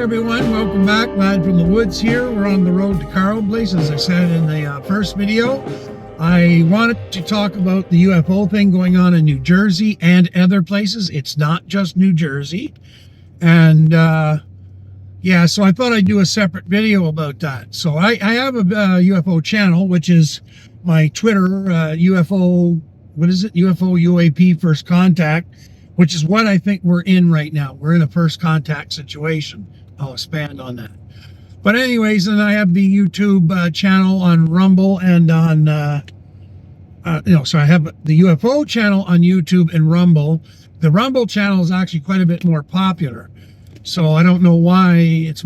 everyone, welcome back. Lad from the Woods here. We're on the road to Carl Place, as I said in the first video. I wanted to talk about the UFO thing going on in New Jersey and other places. It's not just New Jersey. And yeah, so I thought I'd do a separate video about that. So I have a UFO channel, which is my Twitter, UFO, what is it? UFO UAP First Contact, which is what I think we're in right now. We're in a first contact situation. I'll expand on that. But anyways, and I have the YouTube channel on Rumble and on, so I have the UFO channel on YouTube and Rumble. The Rumble channel is actually quite a bit more popular. So I don't know why and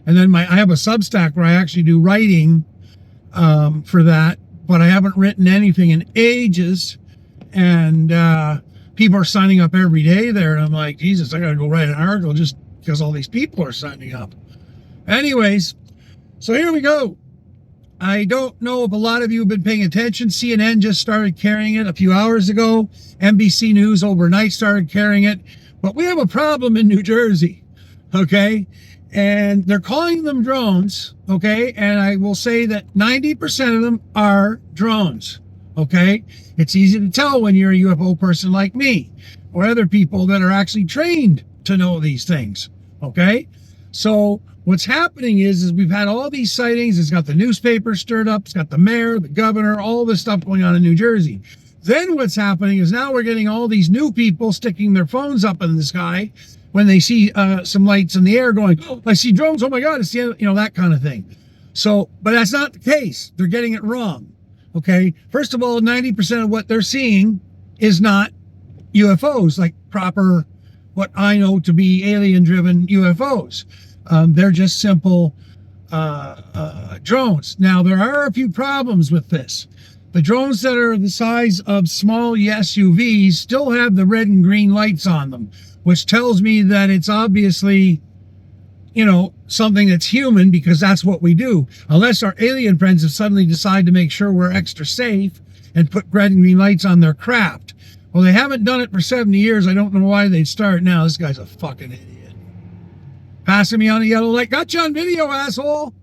then I have a Substack where I actually do writing for that, but I haven't written anything in ages. And people are signing up every day there. And I'm like, Jesus, I got to go write an article just because all these people are signing up. Anyways, so here we go. I don't know if a lot of you have been paying attention. CNN just started carrying it a few hours ago. NBC News overnight started carrying it. But we have a problem in New Jersey, okay? And they're calling them drones, okay? And I will say that 90% of them are drones, okay? It's easy to tell when you're a UFO person like me or other people that are actually trained to know these things, okay? So what's happening is we've had all these sightings. It's got the newspaper stirred up. It's got the mayor, the governor, all this stuff going on in New Jersey. Then what's happening is now we're getting all these new people sticking their phones up in the sky when they see some lights in the air going, oh, I see drones. Oh my God, it's the, that kind of thing. So, but that's not the case. They're getting it wrong. Okay. First of all, 90% of what they're seeing is not UFOs, like proper, what I know to be alien driven UFOs. They're just simple drones. Now, there are a few problems with this. The drones that are the size of small SUVs still have the red and green lights on them, which tells me that it's obviously, something that's human, because that's what we do. Unless our alien friends have suddenly decided to make sure we're extra safe and put red and green lights on their craft. Well, they haven't done it for 70 years. I don't know why they'd start now. This guy's a fucking idiot. Passing me on a yellow light. Got you on video, asshole.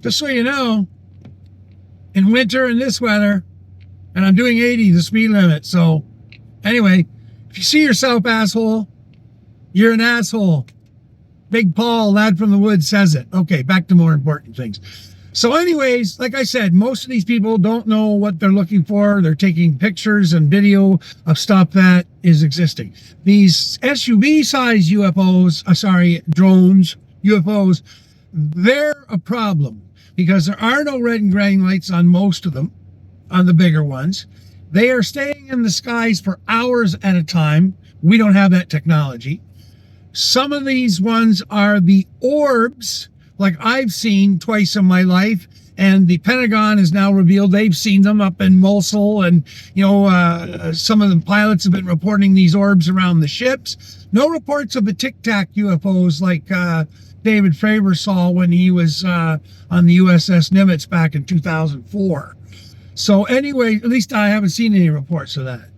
Just so you know. In winter and this weather, and I'm doing 80, the speed limit. So anyway, if you see yourself, asshole, you're an asshole. Big Paul, Lad from the Woods, says it. Okay, back to more important things. So anyways, like I said, most of these people don't know what they're looking for. They're taking pictures and video of stuff that is existing. These SUV size UFOs, drones, UFOs, they're a problem, because there are no red and green lights on most of them, on the bigger ones. They are staying in the skies for hours at a time. We don't have that technology. Some of these ones are the orbs, like I've seen twice in my life, and the Pentagon has now revealed they've seen them up in Mosul, and some of the pilots have been reporting these orbs around the ships. No reports of the Tic Tac UFOs like David Fravor saw when he was on the USS Nimitz back in 2004. So anyway, at least I haven't seen any reports of that.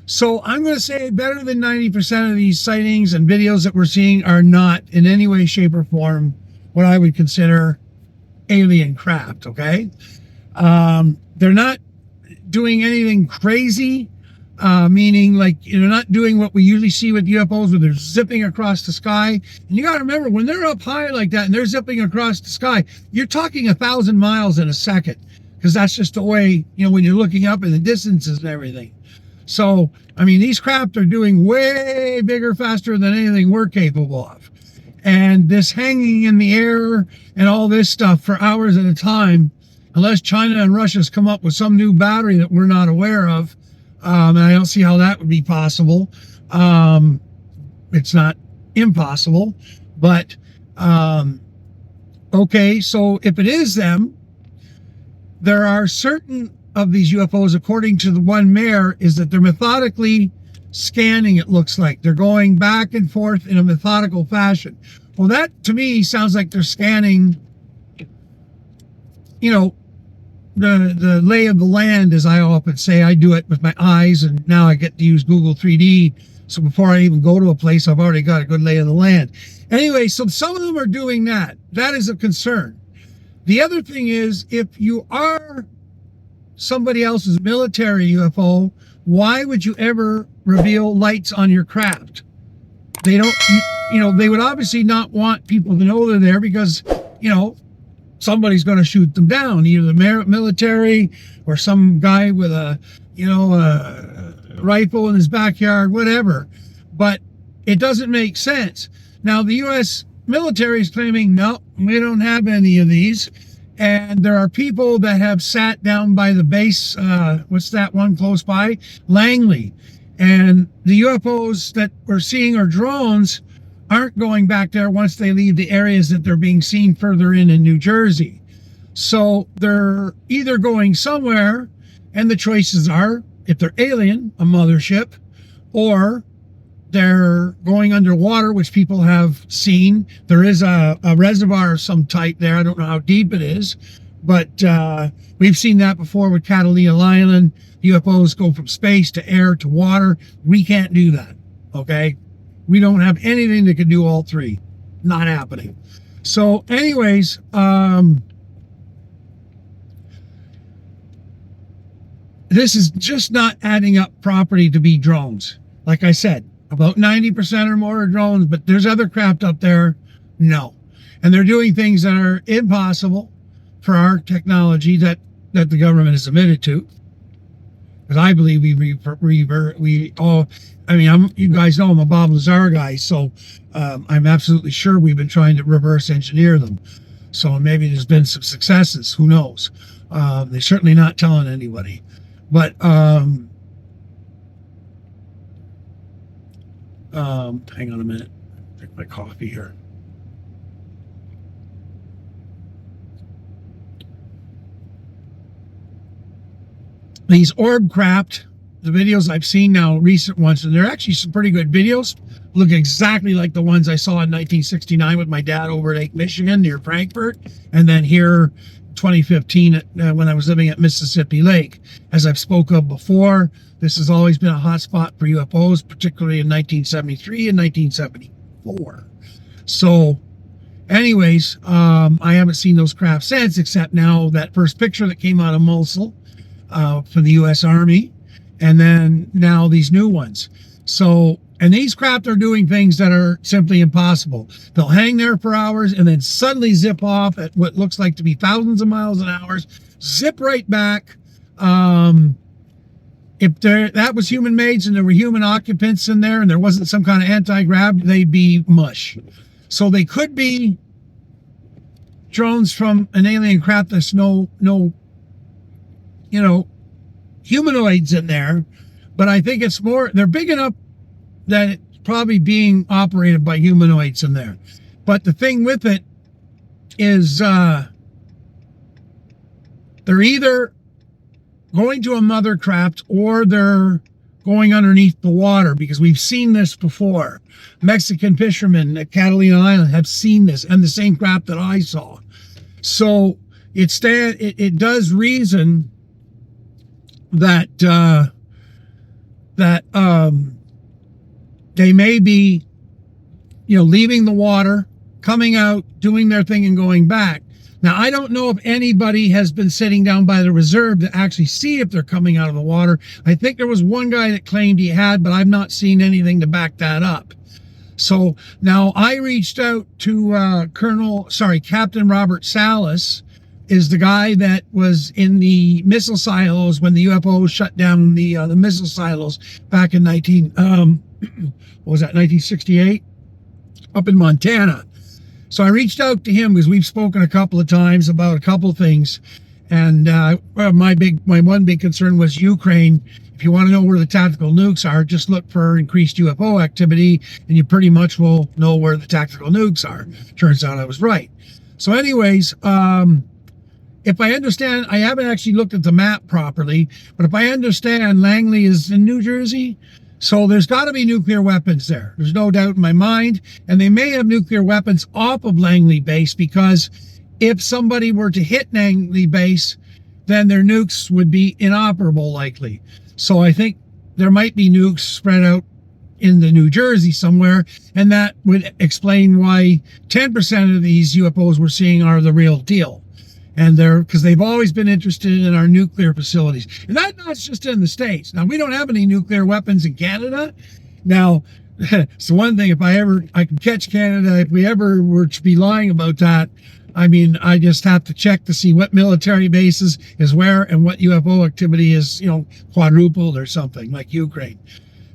So I'm going to say better than 90% of these sightings and videos that we're seeing are not in any way, shape, or form what I would consider alien craft, okay? They're not doing anything crazy, meaning like they're not doing what we usually see with UFOs, where they're zipping across the sky. And you got to remember, when they're up high like that and they're zipping across the sky, you're talking 1,000 miles in a second, because that's just the way, when you're looking up in the distances and everything. So, I mean, these craft are doing way bigger, faster than anything we're capable of. And this hanging in the air and all this stuff for hours at a time, unless China and Russia's come up with some new battery that we're not aware of, and I don't see how that would be possible. It's not impossible, but okay, so if it is them, there are certain of these UFOs, according to the one mayor, is that they're methodically scanning, it looks like. They're going back and forth in a methodical fashion. Well, that to me sounds like they're scanning, the lay of the land, as I often say. I do it with my eyes, and now I get to use Google 3D. So before I even go to a place, I've already got a good lay of the land. Anyway, so some of them are doing that. That is a concern. The other thing is, if you are somebody else's military UFO, why would you ever reveal lights on your craft? They don't, they would obviously not want people to know they're there because, somebody's going to shoot them down, either the military or some guy with a rifle in his backyard, whatever. But it doesn't make sense. Now, the U.S. military is claiming, no, we don't have any of these. And there are people that have sat down by the base, what's that one close by? Langley. And the UFOs that we're seeing are drones aren't going back there once they leave the areas that they're being seen further in New Jersey. So they're either going somewhere, and the choices are, if they're alien, a mothership, or they're going underwater, which people have seen. There is a reservoir of some type there. I don't know how deep it is, but we've seen that before with Catalina Island. UFOs go from space to air to water. We can't do that, okay? We don't have anything that can do all three. Not happening. So anyways, this is just not adding up properly to be drones. Like I said, about 90% or more are drones, but there's other craft up there. No. And they're doing things that are impossible for our technology that the government is admitted to. Because I believe you guys know I'm a Bob Lazar guy, so I'm absolutely sure we've been trying to reverse engineer them. So maybe there's been some successes. Who knows? They're certainly not telling anybody. But hang on a minute. Drink my coffee here. These orb craft, the videos I've seen now, recent ones, and they're actually some pretty good videos, look exactly like the ones I saw in 1969 with my dad over at Lake Michigan near Frankfurt, and then here 2015 when I was living at Mississippi Lake. As I've spoke of before, this has always been a hot spot for UFOs, particularly in 1973 and 1974. So anyways, I haven't seen those craft since, except now that first picture that came out of Mosul for the U.S. Army, and then now these new ones. So, and these craft are doing things that are simply impossible. They'll hang there for hours and then suddenly zip off at what looks like to be thousands of miles an hour, zip right back. If that was human made and there were human occupants in there and there wasn't some kind of anti-grav, they'd be mush. So they could be drones from an alien craft that's no humanoids in there, but I think it's more, they're big enough that it's probably being operated by humanoids in there. But the thing with it is they're either going to a mother craft or they're going underneath the water, because we've seen this before. Mexican fishermen at Catalina Island have seen this, and the same craft that I saw. So it does reason that they may be, leaving the water, coming out, doing their thing, and going back. Now, I don't know if anybody has been sitting down by the reserve to actually see if they're coming out of the water. I think there was one guy that claimed he had, but I've not seen anything to back that up. So now I reached out to Captain Robert Salas, is the guy that was in the missile silos when the UFOs shut down the missile silos back in 1968 up in Montana. So I reached out to him because we've spoken a couple of times about a couple of things, and my one big concern was Ukraine. If you want to know where the tactical nukes are, just look for increased UFO activity, and you pretty much will know where the tactical nukes are. Turns out I was right. So anyways, if I understand, I haven't actually looked at the map properly, but if I understand, Langley is in New Jersey, so there's got to be nuclear weapons there. There's no doubt in my mind, and they may have nuclear weapons off of Langley base, because if somebody were to hit Langley base, then their nukes would be inoperable likely. So I think there might be nukes spread out in the New Jersey somewhere, and that would explain why 10% of these UFOs we're seeing are the real deal. And because they've always been interested in our nuclear facilities. And that's just in the States. Now, we don't have any nuclear weapons in Canada. Now, it's the one thing, if I can catch Canada, if we ever were to be lying about that, I mean, I just have to check to see what military bases is where and what UFO activity is, quadrupled or something like Ukraine.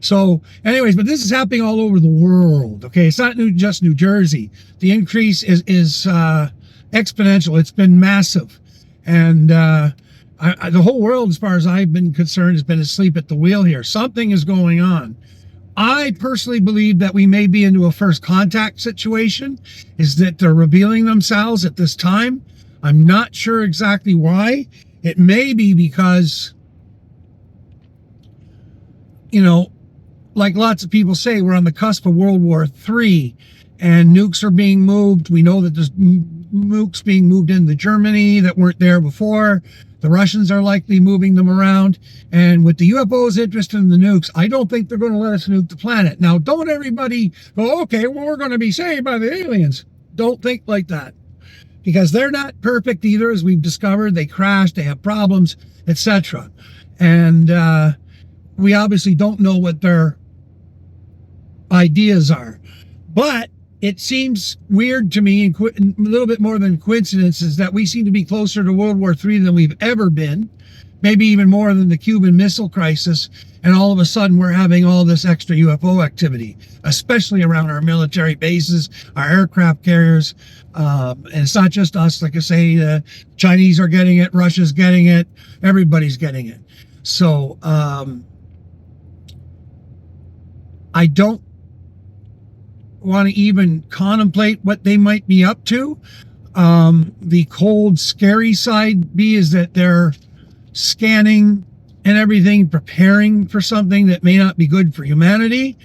So anyways, but this is happening all over the world. Okay. It's not just New Jersey. The increase is exponential. It's been massive. And, the whole world, as far as I've been concerned, has been asleep at the wheel here. Something is going on. I personally believe that we may be into a first contact situation, is that they're revealing themselves at this time. I'm not sure exactly why. It may be because, like lots of people say, we're on the cusp of World War III and nukes are being moved. We know that there's nukes being moved into Germany that weren't there before. The Russians are likely moving them around. And with the UFOs interested in the nukes, I don't think they're going to let us nuke the planet. Now, don't everybody go, okay, well, we're going to be saved by the aliens. Don't think like that. Because they're not perfect either, as we've discovered. They crash, they have problems, etc. And we obviously don't know what their ideas are. But it seems weird to me, and a little bit more than coincidence, is that we seem to be closer to World War III than we've ever been, maybe even more than the Cuban Missile Crisis, and all of a sudden we're having all this extra UFO activity, especially around our military bases, our aircraft carriers, and it's not just us. Like I say, the Chinese are getting it, Russia's getting it, everybody's getting it. So I don't want to even contemplate what they might be up to. The cold, scary side is that they're scanning and everything, preparing for something that may not be good for humanity.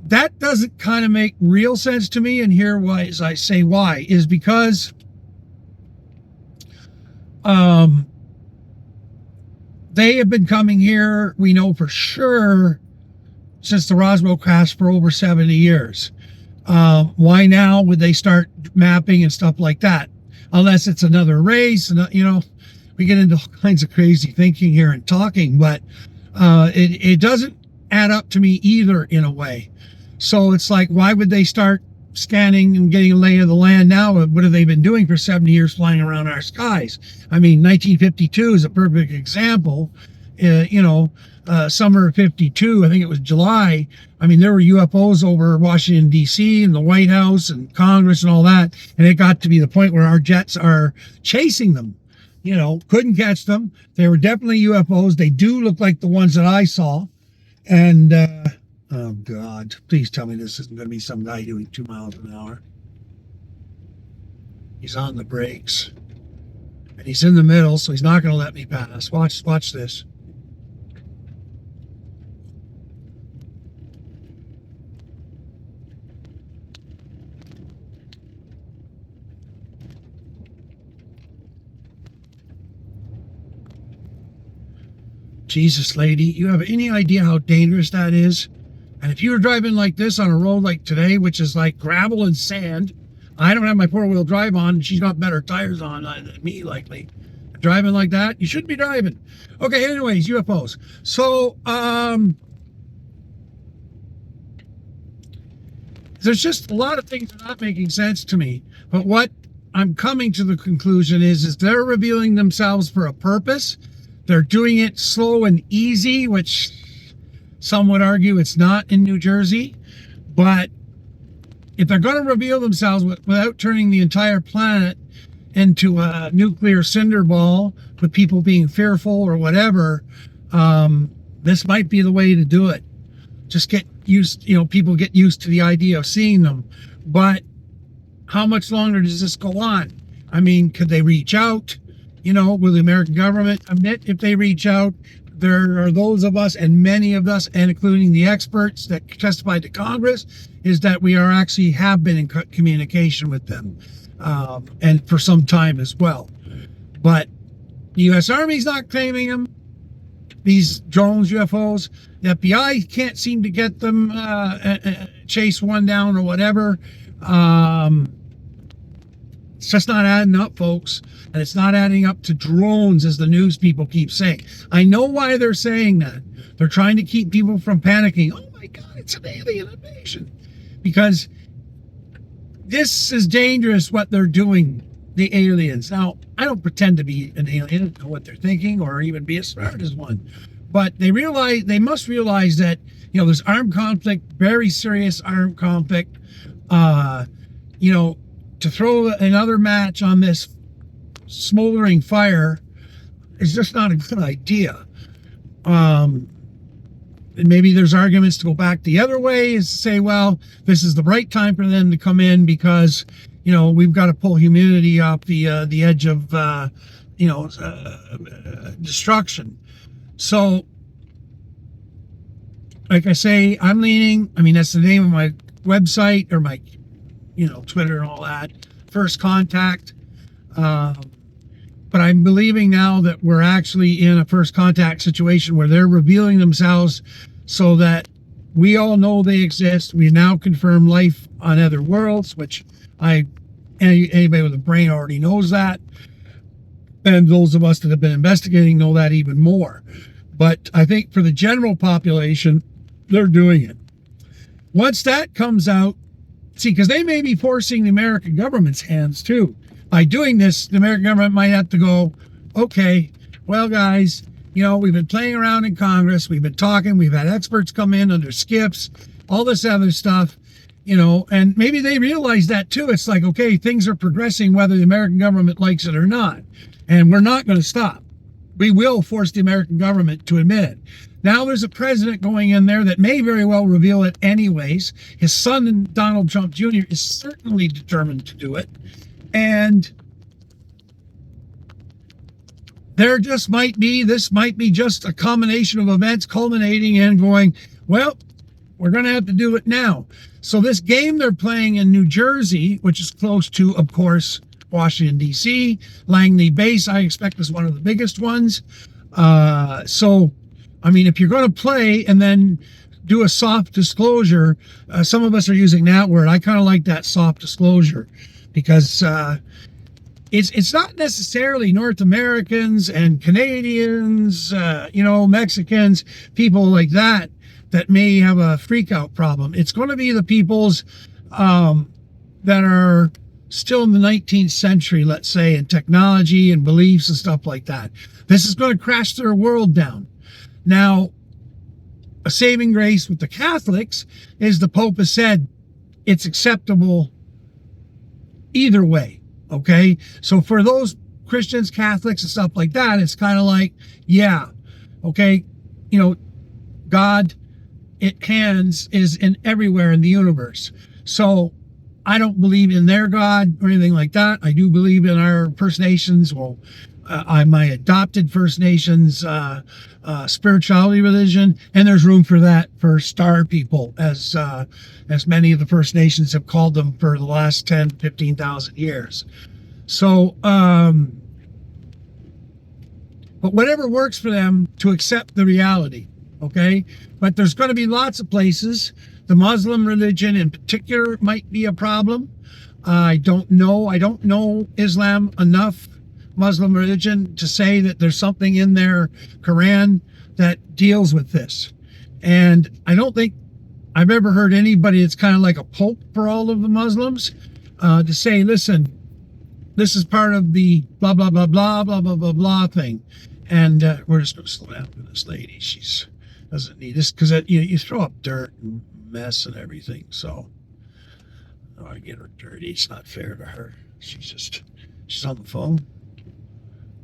That doesn't kind of make real sense to me. And here why, as I say why, is because they have been coming here, we know for sure, since the Roswell crash for over 70 years. Why now would they start mapping and stuff like that? Unless it's another race, and we get into all kinds of crazy thinking here and talking, but it doesn't add up to me either in a way. So it's like, why would they start scanning and getting a lay of the land now? What have they been doing for 70 years flying around our skies? I mean, 1952 is a perfect example. Summer of 52, I think it was July. I mean, there were UFOs over Washington, D.C. and the White House and Congress and all that. And it got to be the point where our jets are chasing them. Couldn't catch them. They were definitely UFOs. They do look like the ones that I saw. And, oh God, please tell me this isn't going to be some guy doing 2 miles an hour. He's on the brakes. And he's in the middle, so he's not going to let me pass. Watch this. Jesus, lady, you have any idea how dangerous that is? And if you were driving like this on a road like today, which is like gravel and sand, I don't have my four-wheel drive on, and she's got better tires on than me, likely. Driving like that, you shouldn't be driving. Okay, anyways, UFOs. So, there's just a lot of things that are not making sense to me. But what I'm coming to the conclusion is they're revealing themselves for a purpose. They're doing it slow and easy, which some would argue it's not in New Jersey. But if they're going to reveal themselves without turning the entire planet into a nuclear cinder ball with people being fearful or whatever, this might be the way to do it. Just get used, people get used to the idea of seeing them. But how much longer does this go on? I mean, could they reach out? Will the American government admit if they reach out? There are those of us, and many of us, and including the experts that testified to Congress, is that we have been in communication with them, and for some time as well. But The U.S. Army's not claiming them. These drones, UFOs. The FBI can't seem to get them, chase one down or whatever. It's just not adding up, folks. And it's not adding up to drones, as the news people keep saying. I know why they're saying that. They're trying to keep people from panicking. Oh my God, it's an alien invasion. Because this is dangerous, what they're doing, the aliens. Now, I don't pretend to be an alien, know what they're thinking, or even be as smart as one. But they must realize that, there's armed conflict, very serious armed conflict. To throw another match on this smoldering fire is just not a good idea. And maybe there's arguments to go back the other way, is to say, well, this is the right time for them to come in because, we've got to pull humanity off the edge of, destruction. So, like I say, I'm leaning, that's the name of my website or my, Twitter and all that, First Contact. But I'm believing now that we're actually in a first contact situation where they're revealing themselves so that we all know they exist. We now confirm life on other worlds, which anybody with a brain already knows that. And those of us that have been investigating know that even more. But I think for the general population, they're doing it. Once that comes out, because they may be forcing the American government's hands too. By doing this, the American government might have to go, okay, well, guys, we've been playing around in Congress. We've been talking. We've had experts come in under skips, all this other stuff, and maybe they realize that too. It's like, okay, things are progressing whether the American government likes it or not. And we're not going to stop. We will force the American government to admit it. Now there's a president going in there that may very well reveal it anyways. His son, Donald Trump Jr., is certainly determined to do it. And this might be just a combination of events culminating in going, well, we're going to have to do it now. So this game they're playing in New Jersey, which is close to, of course, Washington, D.C., Langley Base, I expect is one of the biggest ones. If you're going to play and then do a soft disclosure, some of us are using that word. I kind of like that soft disclosure because it's not necessarily North Americans and Canadians, Mexicans, people like that may have a freak out problem. It's going to be the peoples that are still in the 19th century, let's say, in technology and beliefs and stuff like that. This is going to crash their world down. Now, a saving grace with the Catholics is the Pope has said it's acceptable either way, okay? So for those Christians, Catholics, and stuff like that, it's kind of like, yeah, okay, God, is in everywhere in the universe. So I don't believe in their God or anything like that. I do believe in our First Nations, my adopted First Nations spirituality religion, and there's room for that for star people, as many of the First Nations have called them for the last 10, 15,000 years. So, but whatever works for them to accept the reality, okay? But there's going to be lots of places. The Muslim religion in particular might be a problem. I don't know Islam enough, Muslim religion, to say that there's something in their Quran that deals with this. And I don't think I've ever heard anybody that's kind of like a pope for all of the Muslims to say, listen, this is part of the blah, blah, blah, blah, blah, blah, blah, blah thing. And we're just going to slow down for this lady. She doesn't need this because you throw up dirt and mess and everything. So I don't want to get her dirty. It's not fair to her. She's on the phone.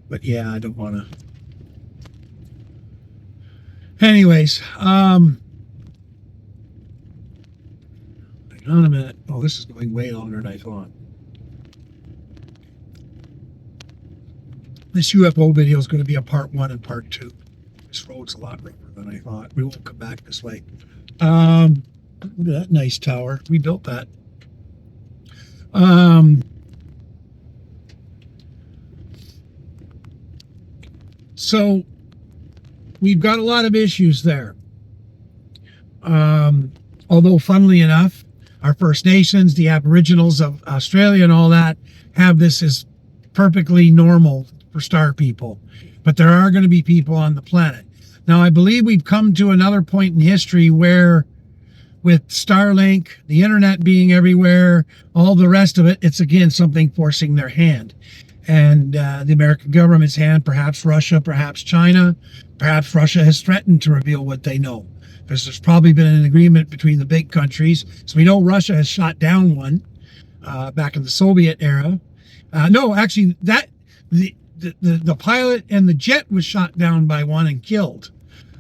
But yeah, I don't want to. Anyways, hang on a minute. Oh, this is going way longer than I thought. This UFO video is going to be a part 1 and part 2. This road's a lot rougher than I thought. We won't come back this way. Look at that nice tower. We built that. So we've got a lot of issues there. Although, funnily enough, our First Nations, the Aboriginals of Australia and all that, have this as perfectly normal for star people. But there are going to be people on the planet. Now, I believe we've come to another point in history where, with Starlink, the internet being everywhere, all the rest of it, it's again something forcing their hand. And the American government's hand, perhaps Russia, perhaps China, perhaps Russia has threatened to reveal what they know. Because there's probably been an agreement between the big countries. So we know Russia has shot down one back in the Soviet era. No, actually, the pilot and the jet was shot down by one and killed.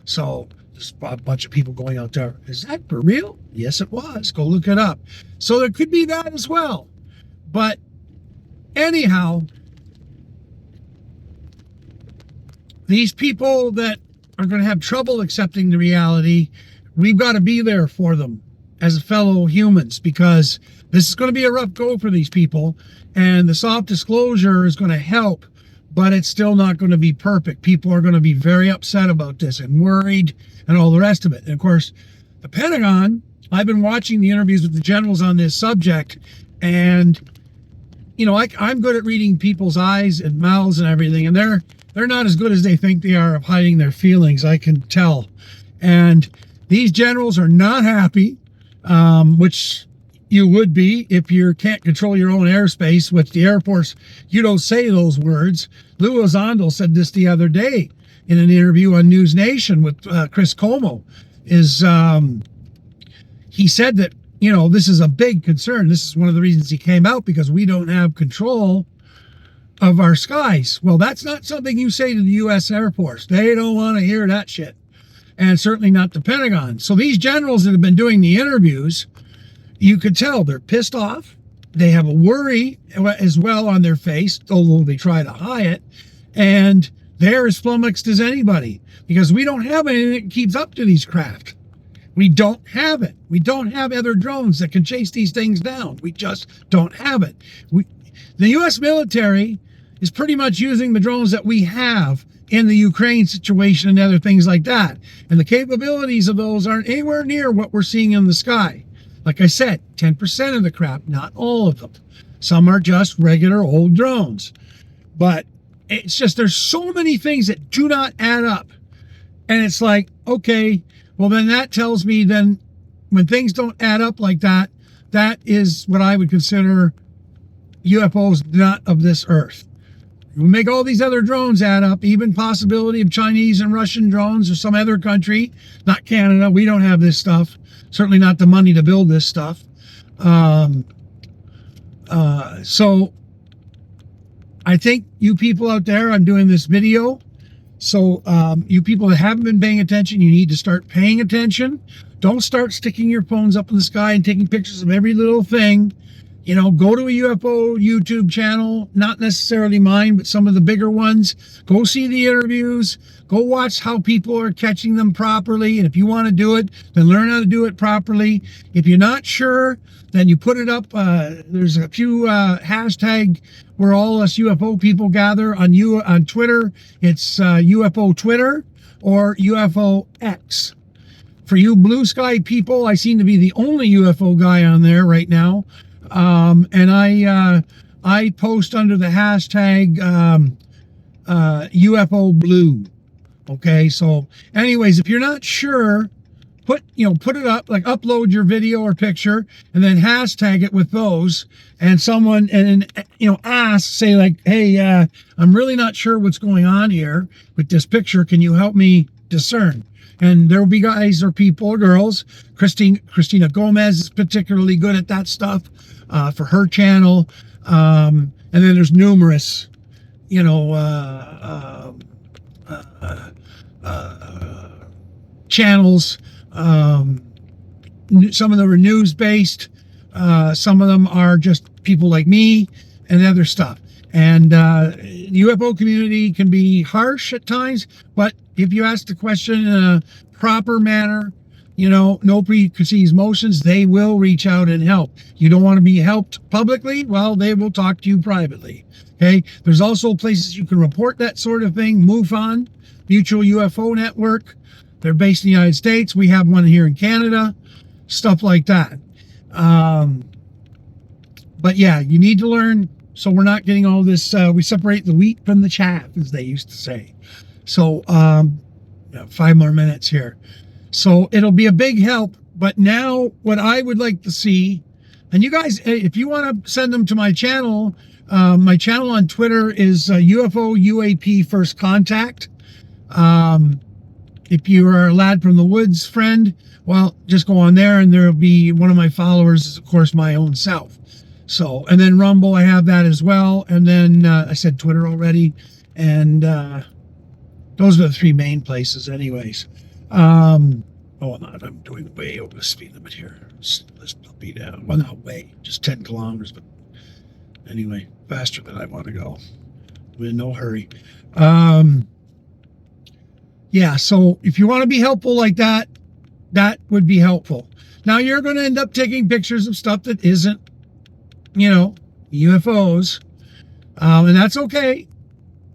So there's a bunch of people going out there. Is that for real? Yes, it was. Go look it up. So there could be that as well. But anyhow, these people that are going to have trouble accepting the reality, we've got to be there for them as fellow humans, because this is going to be a rough go for these people, and the soft disclosure is going to help, but it's still not going to be perfect. People are going to be very upset about this and worried and all the rest of it. And of course, the Pentagon, I've been watching the interviews with the generals on this subject, and you know, I'm good at reading people's eyes and mouths and everything, and they're not as good as they think they are of hiding their feelings, I can tell. And these generals are not happy, which you would be if you can't control your own airspace. With the Air Force, you don't say those words. Lou Elizondo said this the other day in an interview on News Nation with Chris Como. He said that, you know, this is a big concern. This is one of the reasons he came out, because we don't have control of our skies. Well, that's not something you say to the U.S. Air Force. They don't want to hear that shit. And certainly not the Pentagon. So these generals that have been doing the interviews, you could tell they're pissed off. They have a worry as well on their face, although they try to hide it. And they're as flummoxed as anybody, because we don't have anything that keeps up to these craft. We don't have it. We don't have other drones that can chase these things down. We just don't have it. The U.S. military is pretty much using the drones that we have in the Ukraine situation and other things like that. And the capabilities of those aren't anywhere near what we're seeing in the sky. Like I said, 10% of the crap, not all of them. Some are just regular old drones. But it's just, there's so many things that do not add up. And it's like, okay, well then that tells me then when things don't add up like that, that is what I would consider UFOs not of this earth. We make all these other drones add up, even possibility of Chinese and Russian drones or some other country, not Canada. We don't have this stuff. Certainly not the money to build this stuff. So I think you people out there, I'm doing this video. So you people that haven't been paying attention, you need to start paying attention. Don't start sticking your phones up in the sky and taking pictures of every little thing. You know, go to a UFO YouTube channel, not necessarily mine, but some of the bigger ones. Go see the interviews. Go watch how people are catching them properly. And if you want to do it, then learn how to do it properly. If you're not sure, then you put it up. There's a few hashtag where all us UFO people gather on Twitter. It's UFO Twitter or UFO X. For you blue sky people, I seem to be the only UFO guy on there right now. And I post under the hashtag UFO Blue. Okay, so anyways, if you're not sure, put it up, like upload your video or picture, and then hashtag it with those. And someone ask, say like, hey, I'm really not sure what's going on here with this picture. Can you help me discern? And there will be guys or people or girls. Christina Gomez is particularly good at that stuff for her channel. And then there's numerous, channels. Some of them are news-based. Some of them are just people like me and other stuff. And the UFO community can be harsh at times, but if you ask the question in a proper manner, no preconceived notions. They will reach out and help. You don't want to be helped publicly? Well, they will talk to you privately. Okay. There's also places you can report that sort of thing. MUFON, Mutual UFO Network. They're based in the United States. We have one here in Canada. Stuff like that. But yeah, you need to learn so we're not getting all this. We separate the wheat from the chaff, as they used to say. So 5 more minutes here. So it'll be a big help. But now what I would like to see, and you guys, if you want to send them to my channel on Twitter is UFO UAP First Contact. If you are a Lad from the Woods friend, well, just go on there and there'll be one of my followers is, of course, my own self. So, and then Rumble, I have that as well. And then I said Twitter already. And those are the 3 main places anyways. I'm doing way over the speed limit here. Slow this puppy down. Well, not way, just 10 kilometers. But anyway, faster than I want to go. I'm in no hurry. Yeah, so if you want to be helpful like that, that would be helpful. Now, you're going to end up taking pictures of stuff that isn't, UFOs. And that's okay.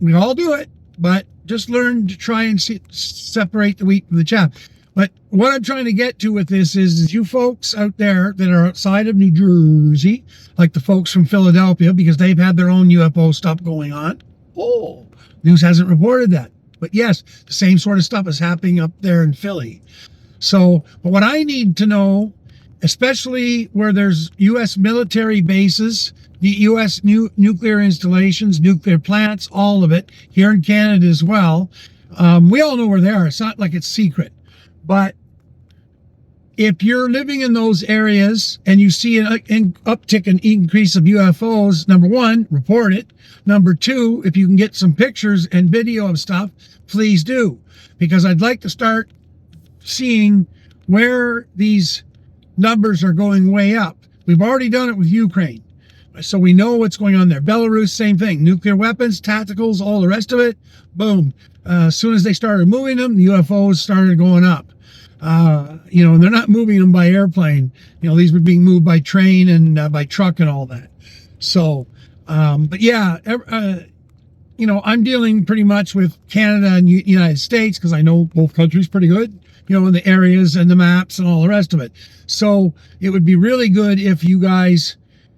We all do it. But just learn to try and separate the wheat from the chaff. But what I'm trying to get to with this is you folks out there that are outside of New Jersey, like the folks from Philadelphia, because they've had their own UFO stuff going on. Oh, news hasn't reported that. But yes, the same sort of stuff is happening up there in Philly. So, but what I need to know, especially where there's U.S. military bases, the U.S. nuclear installations, nuclear plants, all of it, here in Canada as well. We all know where they are. It's not like it's secret. But if you're living in those areas and you see an uptick and increase of UFOs, number 1, report it. Number 2, if you can get some pictures and video of stuff, please do. Because I'd like to start seeing where these numbers are going way up. We've already done it with Ukraine. So we know what's going on there. Belarus, same thing. Nuclear weapons, tacticals, all the rest of it. Boom. As soon as they started moving them, the UFOs started going up. And they're not moving them by airplane. These were being moved by train and by truck and all that. So, but yeah, I'm dealing pretty much with Canada and United States because I know both countries pretty good, in the areas and the maps and all the rest of it. So it would be really good if you guys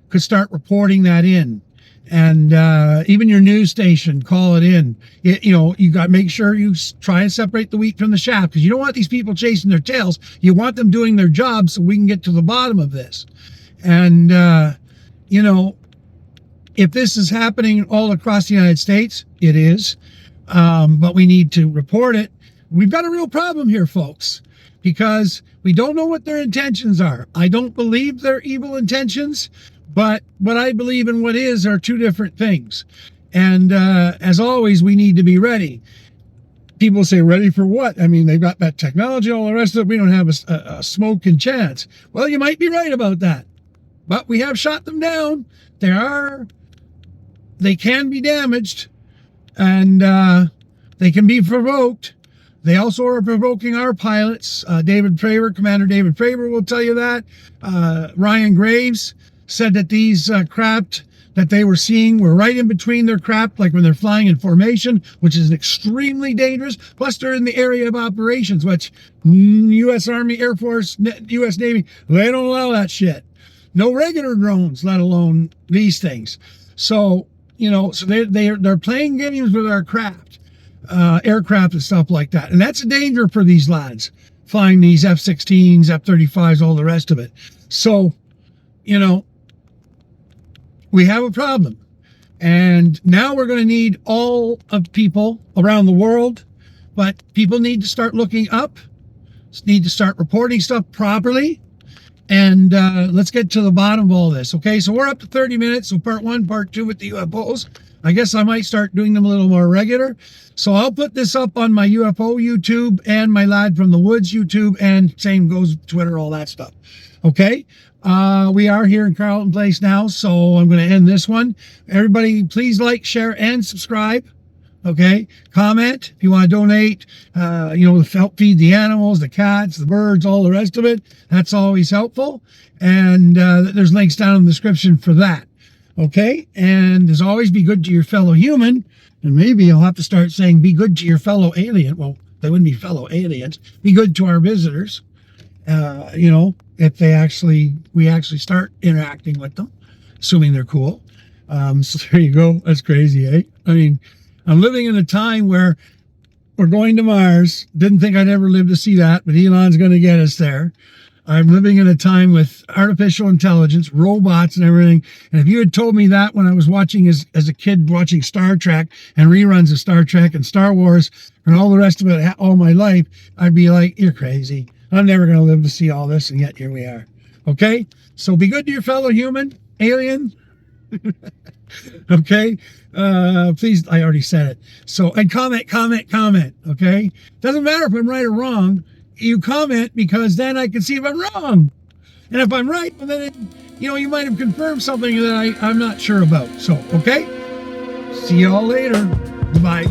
could start reporting that in. And even your news station, call it in. You got to make sure you try and separate the wheat from the chaff, because you don't want these people chasing their tails. You want them doing their job so we can get to the bottom of this. And, if this is happening all across the United States, it is. But we need to report it. We've got a real problem here, folks, because we don't know what their intentions are. I don't believe they're evil intentions. But what I believe and what is are 2 different things. And as always, we need to be ready. People say, ready for what? I mean, they've got that technology, all the rest of it. We don't have a smoking chance. Well, you might be right about that. But we have shot them down. They can be damaged. And they can be provoked. They also are provoking our pilots. Commander David Fravor will tell you that. Ryan Graves said that these craft that they were seeing were right in between their craft, like when they're flying in formation, which is extremely dangerous. Plus, they're in the area of operations, which U.S. Army, Air Force, U.S. Navy, they don't allow that shit. No regular drones, let alone these things. So, they're playing games with our craft, aircraft and stuff like that. And that's a danger for these lads, flying these F-16s, F-35s, all the rest of it. So, we have a problem. And now we're going to need all of people around the world, but people need to start looking up, need to start reporting stuff properly. And let's get to the bottom of all this. Okay, so we're up to 30 minutes. So part 1, part 2 with the UFOs. I guess I might start doing them a little more regular. So I'll put this up on my UFO YouTube and my Lad from the Woods YouTube, and same goes with Twitter, all that stuff. Okay. We are here in Carleton Place now, so I'm going to end this one. Everybody, please like, share, and subscribe. Okay, comment if you want to donate, to help feed the animals, the cats, the birds, all the rest of it. That's always helpful. And there's links down in the description for that. Okay, and as always, be good to your fellow human. And maybe I'll have to start saying be good to your fellow alien. Well, they wouldn't be fellow aliens. Be good to our visitors. If we actually start interacting with them, assuming they're cool. So there you go. That's crazy, eh? I mean, I'm living in a time where we're going to Mars. Didn't think I'd ever live to see that, but Elon's going to get us there. I'm living in a time with artificial intelligence, robots and everything. And if you had told me that when I was watching as a kid, watching Star Trek and reruns of Star Trek and Star Wars and all the rest of it all my life, I'd be like, you're crazy. I'm never going to live to see all this. And yet here we are. Okay. So be good to your fellow human, alien. Okay. Please. I already said it. So, and comment. Okay. Doesn't matter if I'm right or wrong. You comment because then I can see if I'm wrong. And if I'm right, then, you might have confirmed something that I'm not sure about. So, okay. See y'all later. Bye.